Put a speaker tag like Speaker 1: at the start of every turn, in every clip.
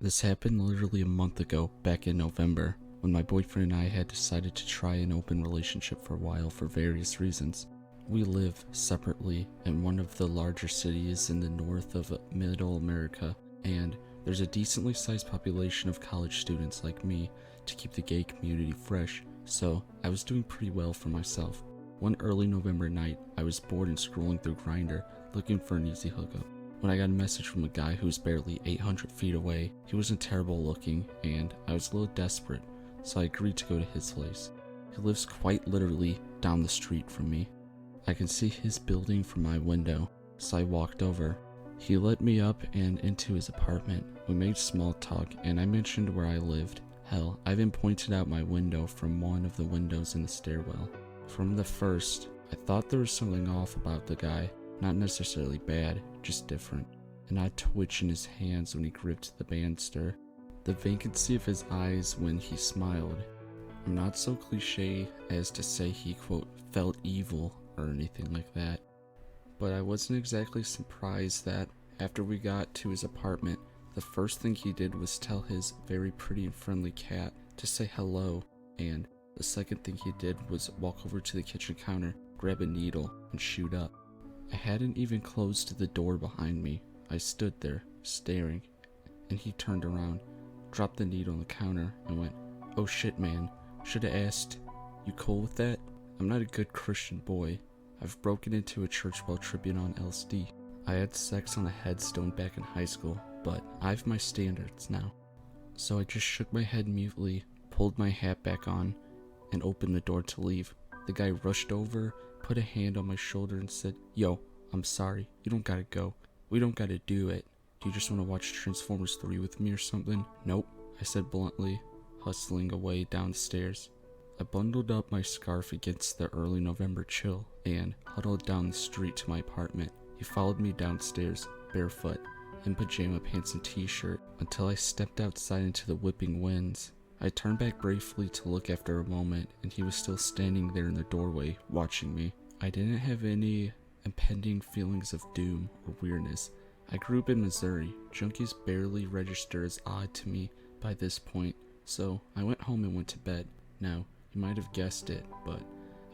Speaker 1: This happened literally a month ago, back in November, when my boyfriend and I had decided to try an open relationship for a while for various reasons. We live separately in one of the larger cities in the north of Middle America, and there's a decently sized population of college students like me to keep the gay community fresh, so I was doing pretty well for myself. One early November night, I was bored and scrolling through Grindr, looking for an easy hookup, when I got a message from a guy who was barely 800 feet away. He wasn't terrible looking, and I was a little desperate, so I agreed to go to his place. He lives quite literally down the street from me. I can see his building from my window, so I walked over. He let me up and into his apartment. We made small talk, and I mentioned where I lived. Hell, I even pointed out my window from one of the windows in the stairwell. From the first, I thought there was something off about the guy. Not necessarily bad, just different. An odd twitch in his hands when he gripped the banister. The vacancy of his eyes when he smiled. I'm not so cliche as to say he, quote, felt evil or anything like that. But I wasn't exactly surprised that after we got to his apartment, the first thing he did was tell his very pretty and friendly cat to say hello, and the second thing he did was walk over to the kitchen counter, grab a needle, and shoot up. I hadn't even closed the door behind me. I stood there, staring, and he turned around, dropped the needle on the counter, and went, "Oh shit, man, should've asked. You cool with that? I'm not a good Christian boy. I've broken into a church while tripping on LSD. I had sex on a headstone back in high school, but I've my standards now." So I just shook my head mutely, pulled my hat back on, and opened the door to leave. The guy rushed over, put a hand on my shoulder, and said, "Yo, I'm sorry. You don't gotta go. We don't gotta do it. Do you just want to watch Transformers 3 with me or something?" "Nope," I said bluntly, hustling away down the stairs. I bundled up my scarf against the early November chill and huddled down the street to my apartment. He followed me downstairs, barefoot, in pajama pants and t-shirt, until I stepped outside into the whipping winds. I turned back briefly to look after a moment, and he was still standing there in the doorway, watching me. I didn't have any impending feelings of doom or weirdness. I grew up in Missouri. Junkies barely register as odd to me by this point, so I went home and went to bed. Now, you might have guessed it, but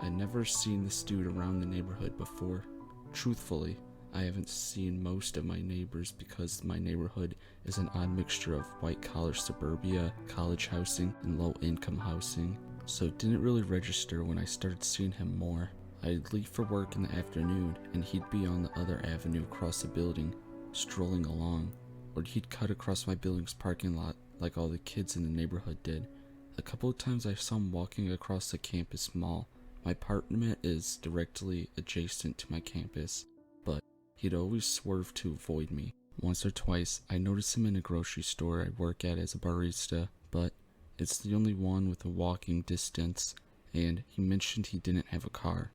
Speaker 1: I'd never seen this dude around the neighborhood before. Truthfully, I haven't seen most of my neighbors because my neighborhood is an odd mixture of white-collar suburbia, college housing, and low-income housing, so it didn't really register when I started seeing him more. I'd leave for work in the afternoon, and he'd be on the other avenue across the building, strolling along, or he'd cut across my building's parking lot like all the kids in the neighborhood did. A couple of times I saw him walking across the campus mall. My apartment is directly adjacent to my campus, but he'd always swerve to avoid me. Once or twice, I noticed him in a grocery store I work at as a barista, but it's the only one with a walking distance, and he mentioned he didn't have a car.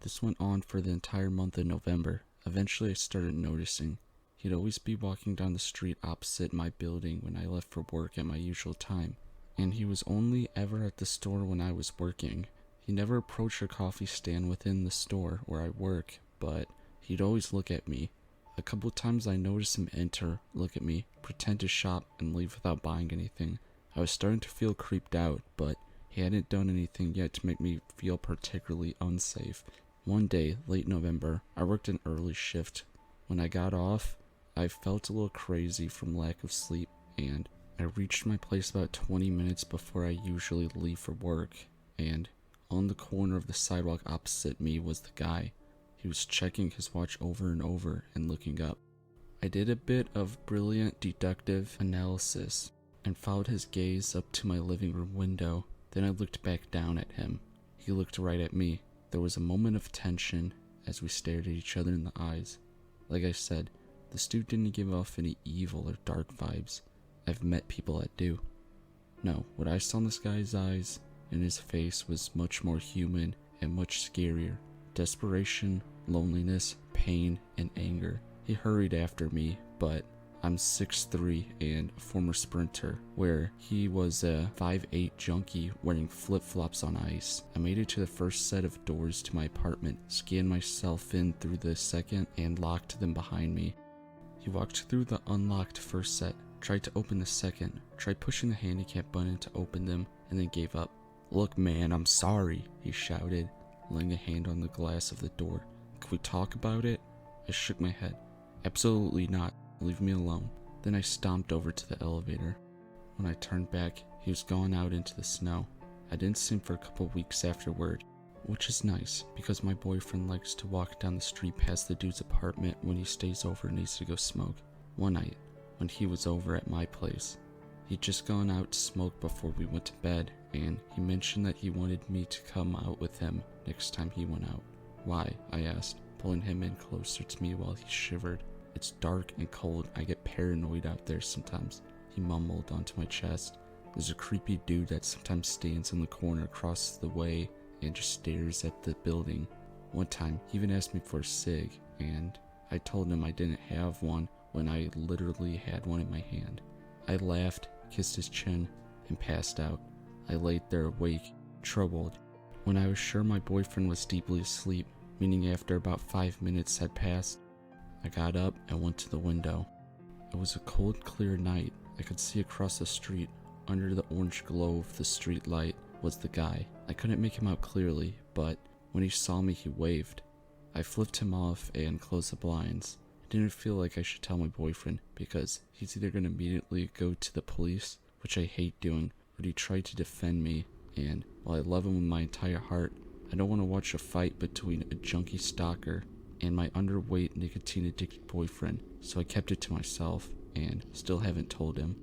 Speaker 1: This went on for the entire month of November. Eventually I started noticing. He'd always be walking down the street opposite my building when I left for work at my usual time, and he was only ever at the store when I was working. He never approached a coffee stand within the store where I work, but he'd always look at me. A couple times I noticed him enter, look at me, pretend to shop, and leave without buying anything. I was starting to feel creeped out, but he hadn't done anything yet to make me feel particularly unsafe. One day, late November, I worked an early shift. When I got off, I felt a little crazy from lack of sleep, and I reached my place about 20 minutes before I usually leave for work, and on the corner of the sidewalk opposite me was the guy. He was checking his watch over and over and looking up. I did a bit of brilliant deductive analysis and followed his gaze up to my living room window. Then I looked back down at him. He looked right at me. There was a moment of tension as we stared at each other in the eyes. Like I said, this dude didn't give off any evil or dark vibes. I've met people that do. No, what I saw in this guy's eyes and his face was much more human and much scarier. Desperation, loneliness, pain, and anger. He hurried after me, but I'm 6'3" and a former sprinter, where he was a 5'8" junkie wearing flip-flops on ice. I made it to the first set of doors to my apartment, scanned myself in through the second, and locked them behind me. He walked through the unlocked first set, Tried to open the second, tried pushing the handicap button to open them, and then gave up. "Look, man, I'm sorry," he shouted, laying a hand on the glass of the door. "Can we talk about it?" I shook my head. "Absolutely not. Leave me alone." Then I stomped over to the elevator. When I turned back, he was gone out into the snow. I didn't see him for a couple weeks afterward, which is nice because my boyfriend likes to walk down the street past the dude's apartment when he stays over and needs to go smoke. One night, when he was over at my place, he'd just gone out to smoke before we went to bed, and he mentioned that he wanted me to come out with him next time he went out. "Why?" I asked, pulling him in closer to me while he shivered. "It's dark and cold. I get paranoid out there sometimes," he mumbled onto my chest. "There's a creepy dude that sometimes stands in the corner across the way and just stares at the building. One time, he even asked me for a cig, and I told him I didn't have one when I literally had one in my hand." I laughed, kissed his chin, and passed out. I laid there awake, troubled. When I was sure my boyfriend was deeply asleep, meaning after about 5 minutes had passed, I got up and went to the window. It was a cold, clear night. I could see across the street, under the orange glow of the street light, was the guy. I couldn't make him out clearly, but when he saw me, he waved. I flipped him off and closed the blinds. I didn't feel like I should tell my boyfriend, because he's either going to immediately go to the police, which I hate doing, but he tried to defend me, and while I love him with my entire heart, I don't want to watch a fight between a junkie stalker and my underweight, nicotine-addicted boyfriend, so I kept it to myself, and still haven't told him.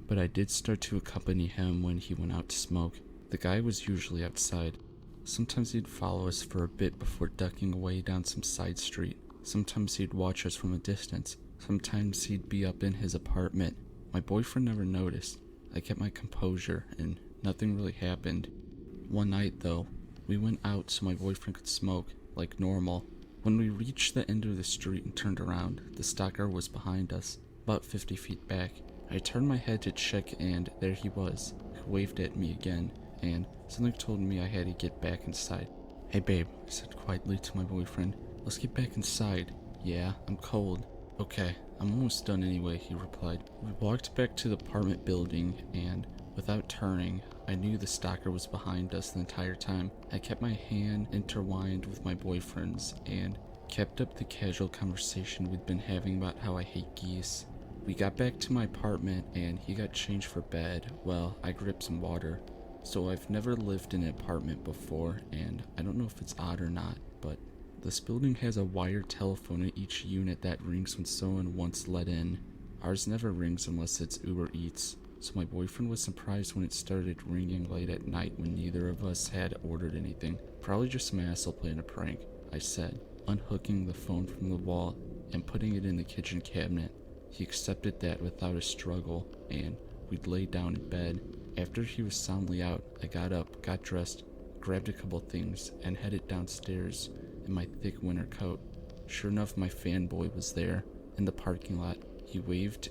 Speaker 1: But I did start to accompany him when he went out to smoke. The guy was usually outside. Sometimes he'd follow us for a bit before ducking away down some side street. Sometimes he'd watch us from a distance. Sometimes he'd be up in his apartment. My boyfriend never noticed. I kept my composure, and nothing really happened. One night, though, we went out so my boyfriend could smoke, like normal. When we reached the end of the street and turned around, the stalker was behind us, about 50 feet back. I turned my head to check, and there he was. He waved at me again, and something told me I had to get back inside. "Hey babe," I said quietly to my boyfriend. "Let's get back inside." "Yeah, I'm cold." "Okay, I'm almost done anyway," he replied. We walked back to the apartment building, and without turning, I knew the stalker was behind us the entire time. I kept my hand intertwined with my boyfriend's and kept up the casual conversation we'd been having about how I hate geese. We got back to my apartment and he got changed for bed while I grabbed some water. So I've never lived in an apartment before, and I don't know if it's odd or not, but this building has a wired telephone in each unit that rings when someone wants let in. Ours never rings unless it's Uber Eats, so my boyfriend was surprised when it started ringing late at night when neither of us had ordered anything. "Probably just some asshole playing a prank," I said, unhooking the phone from the wall and putting it in the kitchen cabinet. He accepted that without a struggle, and we'd lay down in bed. After he was soundly out, I got up, got dressed, grabbed a couple things, and headed downstairs in my thick winter coat. Sure enough, my fanboy was there, in the parking lot. He waved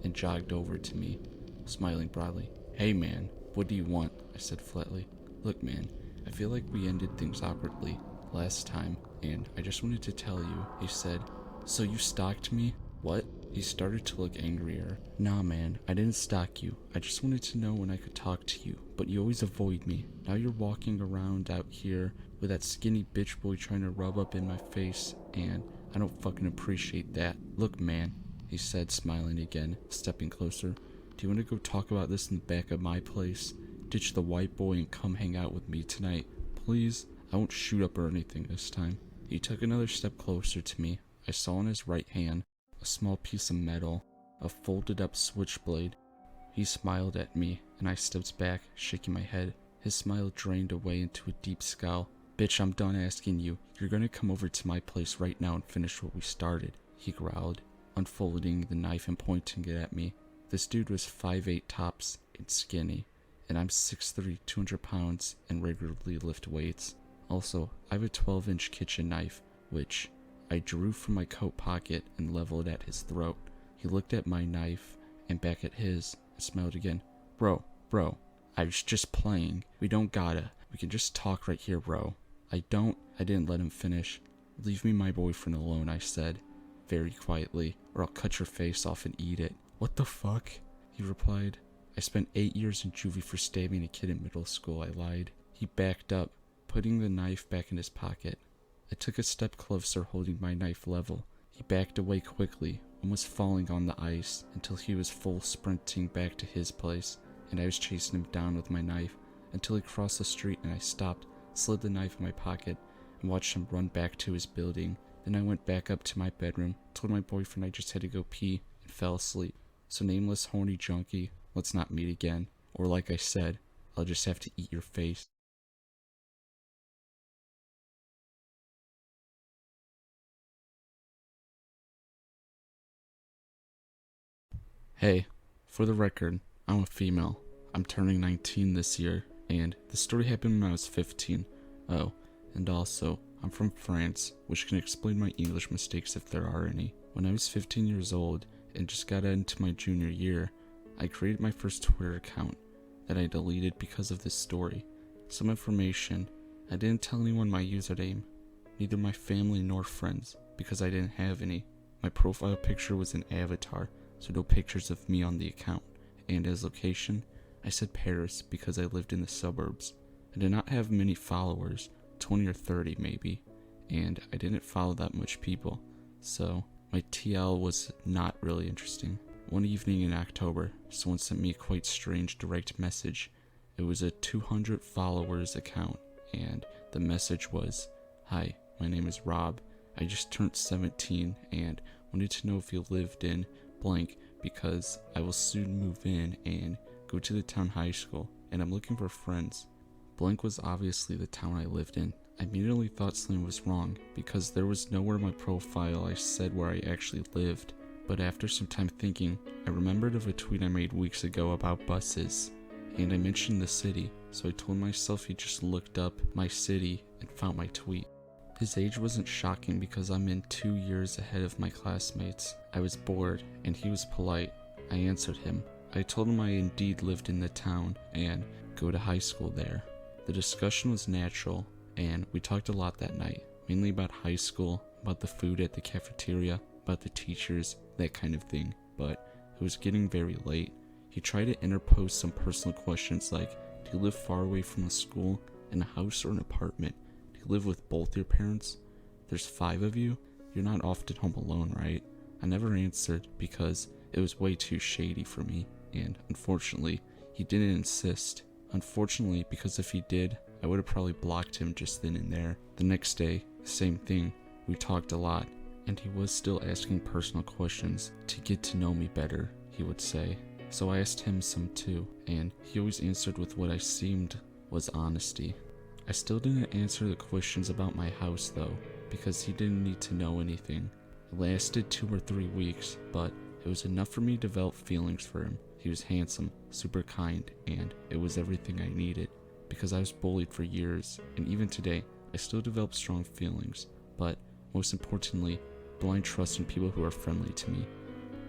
Speaker 1: and jogged over to me, smiling broadly. "Hey man, what do you want?" I said flatly. "Look man, I feel like we ended things awkwardly last time, and I just wanted to tell you," he said. "So you stalked me?" "What?" He started to look angrier. "Nah man, I didn't stalk you. I just wanted to know when I could talk to you, but you always avoid me. Now you're walking around out here with that skinny bitch boy trying to rub up in my face, and I don't fucking appreciate that. Look man," he said, smiling again, stepping closer. "Do you want to go talk about this in the back of my place? Ditch the white boy and come hang out with me tonight, please? I won't shoot up or anything this time." He took another step closer to me. I saw in his right hand a small piece of metal, a folded up switchblade. He smiled at me, and I stepped back, shaking my head. His smile drained away into a deep scowl. "Bitch, I'm done asking you. You're gonna come over to my place right now and finish what we started," he growled, unfolding the knife and pointing it at me. This dude was 5'8" tops and skinny, and I'm 6'3", 200 pounds, and regularly lift weights. Also, I have a 12-inch kitchen knife, which I drew from my coat pocket and leveled at his throat. He looked at my knife and back at his and smiled again. Bro, I was just playing. We don't gotta. We can just talk right here, bro." I didn't let him finish. "Leave me my boyfriend alone," I said, very quietly, "or I'll cut your face off and eat it." "What the fuck?" He replied, I spent 8 years in juvie for stabbing a kid in middle school, I lied. He backed up, putting the knife back in his pocket. I took a step closer, holding my knife level. He backed away quickly, almost falling on the ice, until he was full sprinting back to his place, and I was chasing him down with my knife until he crossed the street, and I stopped, slid the knife in my pocket, and watched him run back to his building. Then I went back up to my bedroom, told my boyfriend I just had to go pee, and fell asleep. So nameless horny junkie, let's not meet again. Or like I said, I'll just have to eat your face. Hey, for the record, I'm a female. I'm turning 19 this year, and the story happened when I was 15. Oh, and also, I'm from France, which can explain my English mistakes if there are any. When I was 15 years old and just got into my junior year, I created my first Twitter account that I deleted because of this story. Some information: I didn't tell anyone my username, neither my family nor friends, because I didn't have any. My profile picture was an avatar, so no pictures of me on the account, and as location, I said Paris because I lived in the suburbs. I did not have many followers, 20 or 30 maybe, and I didn't follow that much people, so my TL was not really interesting. One evening in October, someone sent me a quite strange direct message. It was a 200 followers account, and the message was, Hi, my name is Rob. I just turned 17 and wanted to know if you lived in blank because I will soon move in and go to the town high school, and I'm looking for friends. Blank was obviously the town I lived in. I immediately thought something was wrong because there was nowhere in my profile I said where I actually lived. But after some time thinking, I remembered of a tweet I made weeks ago about buses, and I mentioned the city, so I told myself he just looked up my city and found my tweet. His age wasn't shocking because I'm in 2 years ahead of my classmates. I was bored, and he was polite. I answered him. I told him I indeed lived in the town and go to high school there. The discussion was natural, and we talked a lot that night, mainly about high school, about the food at the cafeteria, about the teachers, that kind of thing, but it was getting very late. He tried to interpose some personal questions like, do you live far away from the school, in a house or an apartment? Do you live with both your parents? There's 5 of you? You're not often home alone, right? I never answered because it was way too shady for me, and unfortunately, he didn't insist. Unfortunately, because if he did, I would have probably blocked him just then and there. The next day, the same thing. We talked a lot, and he was still asking personal questions to get to know me better, he would say. So I asked him some too, and he always answered with what I seemed was honesty. I still didn't answer the questions about my house though, because he didn't need to know anything. It lasted 2 or 3 weeks, but it was enough for me to develop feelings for him. He was handsome, super kind, and it was everything I needed. Because I was bullied for years, and even today, I still develop strong feelings, but most importantly, blind trust in people who are friendly to me.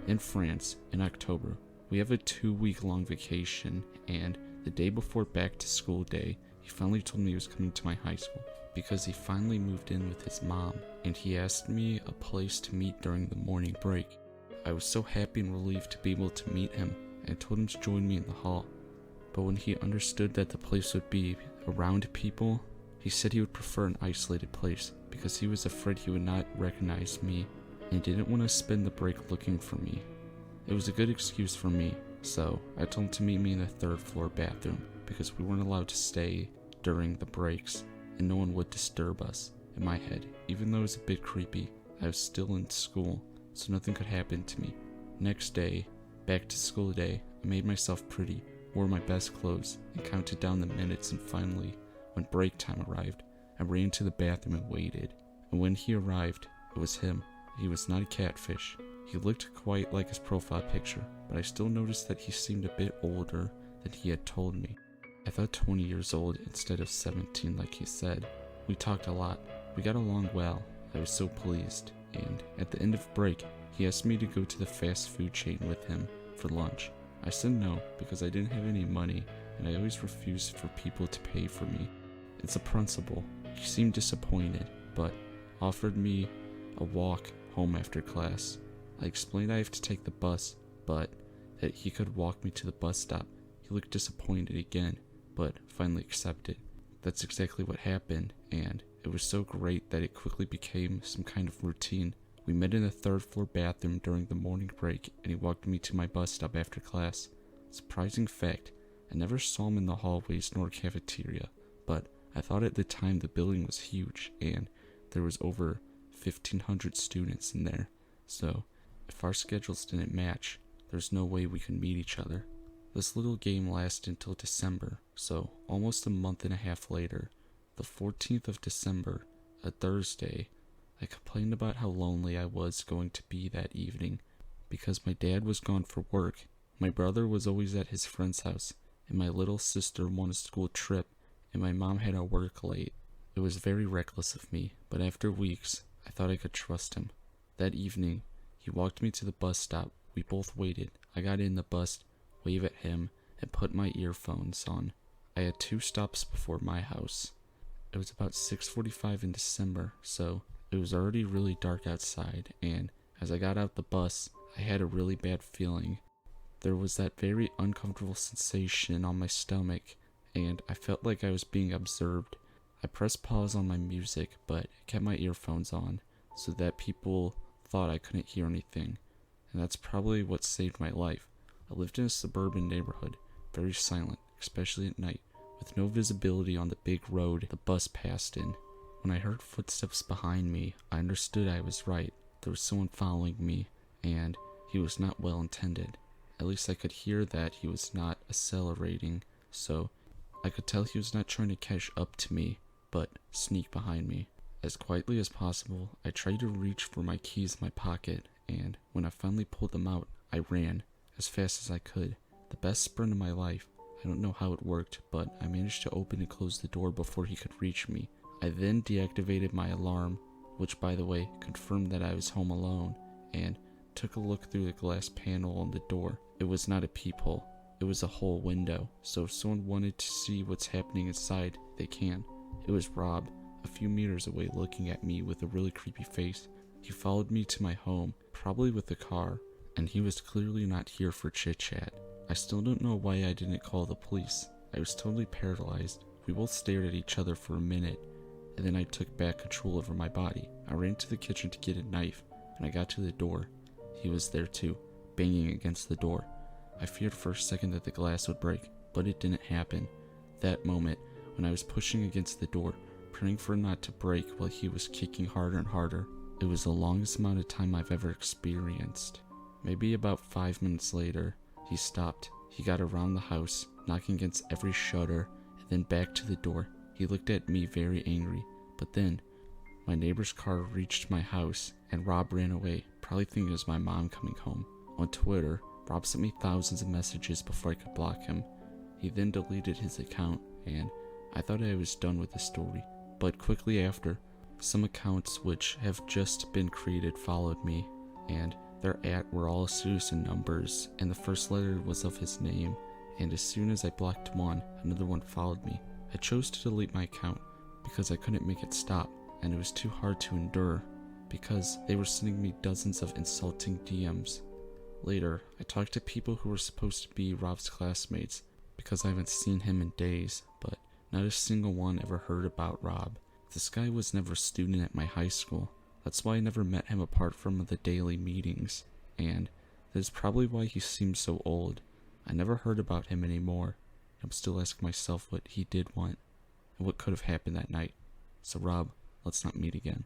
Speaker 1: In France, in October, we have a 2-week-long vacation, and the day before back to school day, he finally told me he was coming to my high school because he finally moved in with his mom, and he asked me a place to meet during the morning break. I was so happy and relieved to be able to meet him, and I told him to join me in the hall. But when he understood that the place would be around people, he said he would prefer an isolated place because he was afraid he would not recognize me and didn't want to spend the break looking for me. It was a good excuse for me, so I told him to meet me in the 3rd floor bathroom because we weren't allowed to stay during the breaks and no one would disturb us. In my head, even though it was a bit creepy, I was still in school, so nothing could happen to me. Next day, back to school day, I made myself pretty, wore my best clothes, and counted down the minutes, and finally, when break time arrived, I ran to the bathroom and waited. And when he arrived, it was him. He was not a catfish. He looked quite like his profile picture, but I still noticed that he seemed a bit older than he had told me. I thought 20 years old instead of 17 like he said. We talked a lot. We got along well. I was so pleased. And at the end of break, he asked me to go to the fast food chain with him for lunch. I said no because I didn't have any money, and I always refused for people to pay for me. It's a principle. He seemed disappointed, but offered me a walk home after class. I explained I have to take the bus, but that he could walk me to the bus stop. He looked disappointed again, but finally accepted. That's exactly what happened, and it was so great that it quickly became some kind of routine. We met in the third floor bathroom during the morning break, and he walked me to my bus stop after class. Surprising fact, I never saw him in the hallways nor cafeteria, but I thought at the time the building was huge, and there was over 1,500 students in there, so if our schedules didn't match, there's no way we could meet each other. This little game lasted until December, so almost a month and a half later, the 14th of December, a Thursday, I complained about how lonely I was going to be that evening because my dad was gone for work, my brother was always at his friend's house, and my little sister won a school trip, and my mom had to work late. It was very reckless of me, but after weeks, I thought I could trust him. That evening, he walked me to the bus stop. We both waited. I got in the bus, waved at him, and put my earphones on. I had 2 stops before my house. It was about 6:45 in December, so it was already really dark outside, and as I got out the bus, I had a really bad feeling. There was that very uncomfortable sensation on my stomach, and I felt like I was being observed. I pressed pause on my music, but kept my earphones on, so that people thought I couldn't hear anything, and that's probably what saved my life. I lived in a suburban neighborhood, very silent, especially at night, with no visibility on the big road the bus passed in. When I heard footsteps behind me, I understood I was right. There was someone following me, and he was not well intended. At least I could hear that he was not accelerating, so I could tell he was not trying to catch up to me, but sneak behind me. As quietly as possible, I tried to reach for my keys in my pocket, and when I finally pulled them out, I ran as fast as I could. The best sprint of my life. I don't know how it worked, but I managed to open and close the door before he could reach me. I then deactivated my alarm, which by the way confirmed that I was home alone, and took a look through the glass panel on the door. It was not a peephole, it was a whole window, so if someone wanted to see what's happening inside, they can. It was Rob, a few meters away looking at me with a really creepy face. He followed me to my home, probably with a car, and he was clearly not here for chit-chat. I still don't know why I didn't call the police. I was totally paralyzed. We both stared at each other for a minute, and then I took back control over my body. I ran to the kitchen to get a knife, and I got to the door. He was there too, banging against the door. I feared for a second that the glass would break, but it didn't happen. That moment, when I was pushing against the door, praying for it not to break while he was kicking harder and harder, it was the longest amount of time I've ever experienced. Maybe about 5 minutes later, he stopped. He got around the house, knocking against every shutter, and then back to the door. He looked at me very angry, but then my neighbor's car reached my house, and Rob ran away, probably thinking it was my mom coming home. On Twitter, Rob sent me thousands of messages before I could block him. He then deleted his account, and I thought I was done with the story. But quickly after, some accounts which have just been created followed me, and their were all citizen numbers, and the first letter was of his name, and as soon as I blocked one, another one followed me. I chose to delete my account because I couldn't make it stop, and it was too hard to endure because they were sending me dozens of insulting DMs. Later, I talked to people who were supposed to be Rob's classmates because I haven't seen him in days, but not a single one ever heard about Rob. This guy was never a student at my high school. That's why I never met him apart from the daily meetings, and that is probably why he seems so old. I never heard about him anymore. I'm still asking myself what he did want, and what could have happened that night. So Rob, let's not meet again.